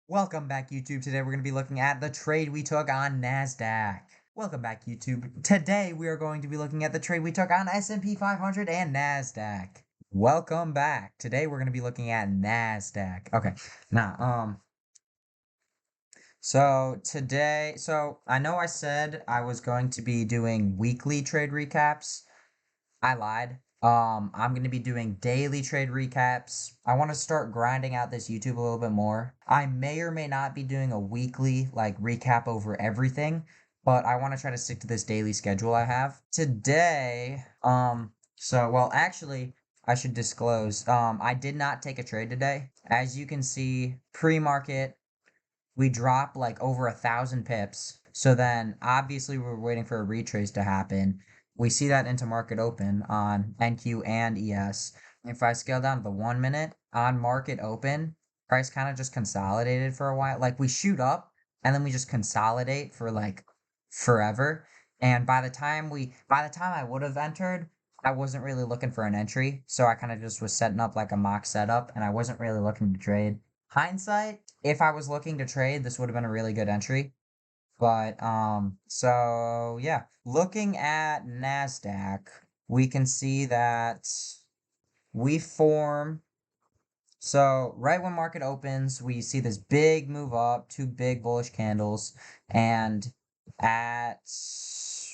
Welcome back, YouTube. Today we're going to be looking at the trade we took on NASDAQ. Welcome back, YouTube. Today we are going to be looking at the trade we took on S&P 500 and NASDAQ. Welcome back. Today we're going to be looking at NASDAQ. Okay, now, so I know I said I was going to be doing weekly trade recaps. I lied. I'm going to be doing daily trade recaps. I want to start grinding out this YouTube a little bit more. I may or may not be doing a weekly, like, recap over everything, but I want to try to stick to this daily schedule I have. Today, actually, I should disclose, I did not take a trade today. As you can see, pre-market, we dropped like over 1,000 pips. So then obviously we're waiting for a retrace to happen. We see that into market open on NQ and ES. If I scale down to the 1 minute on market open, price kind of just consolidated for a while. Like we shoot up and then we just consolidate for like forever. And by the time I would have entered, I wasn't really looking for an entry. So I kind of just was setting up like a mock setup and I wasn't really looking to trade. Hindsight, if I was looking to trade, this would have been a really good entry. But so yeah, looking at NASDAQ, we can see that we form. So right when market opens, we see this big move up, two big bullish candles, and at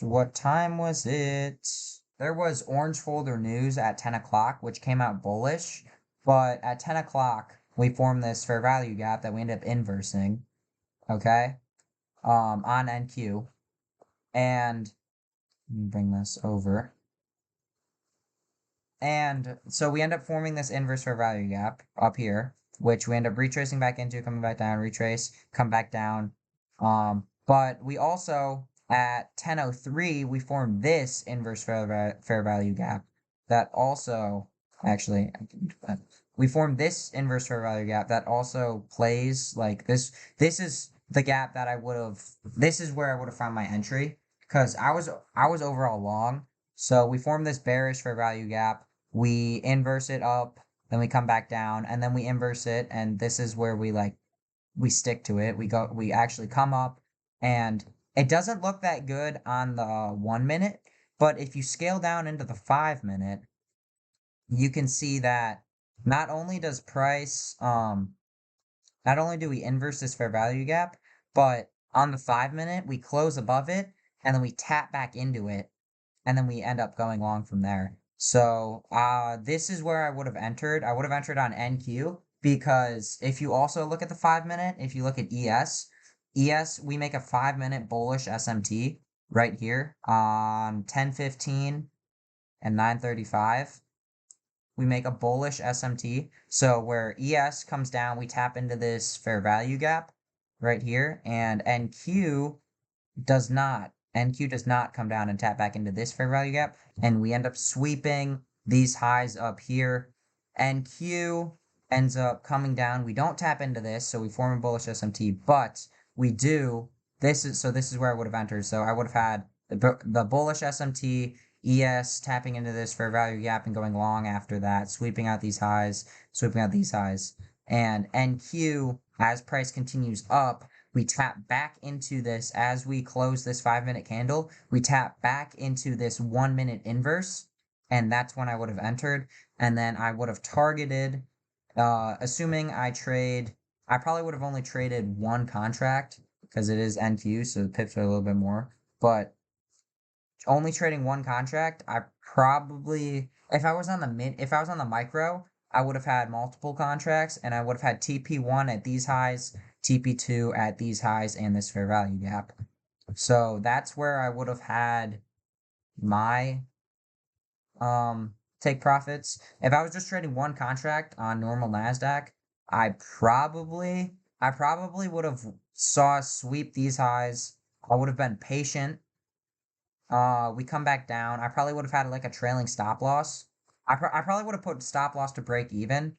what time was it? There was orange folder news at 10 o'clock, which came out bullish, but at 10 o'clock, we formed this fair value gap that we ended up inversing, okay, on NQ. And let me bring this over. And so we end up forming this inverse fair value gap up here, which we end up retracing back into, coming back down, retrace, come back down. But we also, at 10:03, we formed this inverse fair value gap that also, actually, we formed this inverse fair value gap that also plays like this. This is the gap that this is where I would have found my entry because I was overall long. So we formed this bearish fair value gap, we inverse it up, then we come back down, and then we inverse it, and this is where we stick to it. We actually come up, and it doesn't look that good on the 1 minute, but if you scale down into the 5 minute, you can see that not only does price, not only do we inverse this fair value gap, but on the 5 minute, we close above it, and then we tap back into it, and then we end up going long from there. So this is where I would have entered. I would have entered on NQ because if you also look at the 5 minute, if you look at ES, we make a 5 minute bullish SMT right here on 10:15 and 9:35. We make a bullish SMT. So where ES comes down, we tap into this fair value gap right here, and NQ does not. NQ does not come down and tap back into this fair value gap, and we end up sweeping these highs up here. NQ ends up coming down. We don't tap into this, so we form a bullish SMT, but we do. This is where I would have entered. So I would have had the bullish SMT, ES tapping into this fair value gap and going long after that, sweeping out these highs, sweeping out these highs, and NQ as price continues up, we tap back into this as we close this 5 minute candle. We tap back into this 1 minute inverse, and that's when I would have entered. And then I would have targeted, assuming I probably would have only traded one contract because it is NQ, so the pips are a little bit more. But only trading one contract, I probably, if I was on the micro, I would have had multiple contracts and I would have had TP1 at these highs, TP2 at these highs, and this fair value gap. So that's where I would have had my take profits. If I was just trading one contract on normal NASDAQ, I probably would have saw us sweep these highs. I would have been patient. We come back down. I probably would have had like a trailing stop loss. I probably would have put stop loss to break even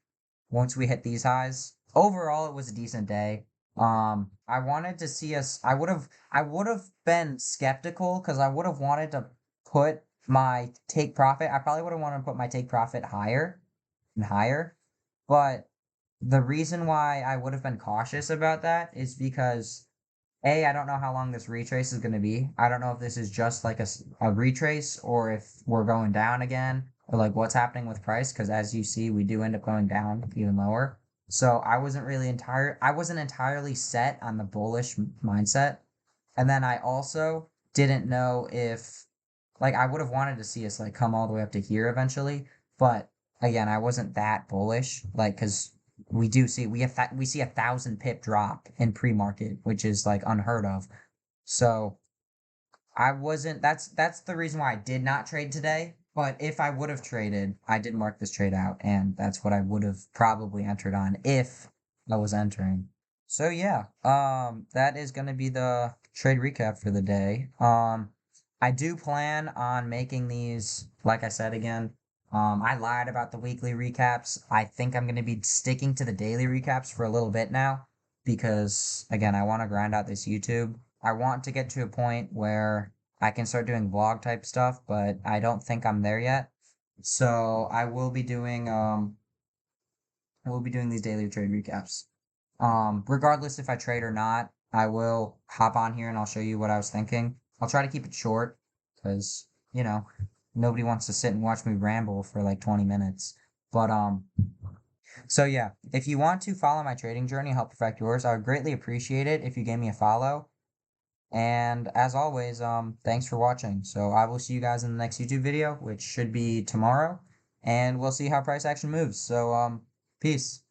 once we hit these highs. Overall, it was a decent day. I wanted to see us. I would have been skeptical because I would have wanted to put my take profit. I probably would have wanted to put my take profit higher and higher, but the reason why I would have been cautious about that is because A, I don't know how long this retrace is going to be. I don't know if this is just like a retrace or if we're going down again or like what's happening with price. Because as you see, we do end up going down even lower. So I wasn't entirely set on the bullish mindset. And then I also didn't know if, like, I would have wanted to see us like come all the way up to here eventually. But again, I wasn't that bullish, like, because we see 1,000 pip drop in pre-market, which is like unheard of. So I wasn't. That's the reason why I did not trade today. But if I would have traded, I did mark this trade out, and that's what I would have probably entered on if I was entering. So yeah, that is gonna be the trade recap for the day. I do plan on making these, like I said again. I lied about the weekly recaps. I think I'm gonna be sticking to the daily recaps for a little bit now because again, I want to grind out this YouTube. I want to get to a point where I can start doing vlog type stuff, but I don't think I'm there yet. So I will be doing these daily trade recaps. Regardless if I trade or not, I will hop on here and I'll show you what I was thinking. I'll try to keep it short because, nobody wants to sit and watch me ramble for like 20 minutes. But so yeah, if you want to follow my trading journey, help perfect yours, I would greatly appreciate it if you gave me a follow. And as always, thanks for watching. So I will see you guys in the next YouTube video, which should be tomorrow, and we'll see how price action moves. So peace.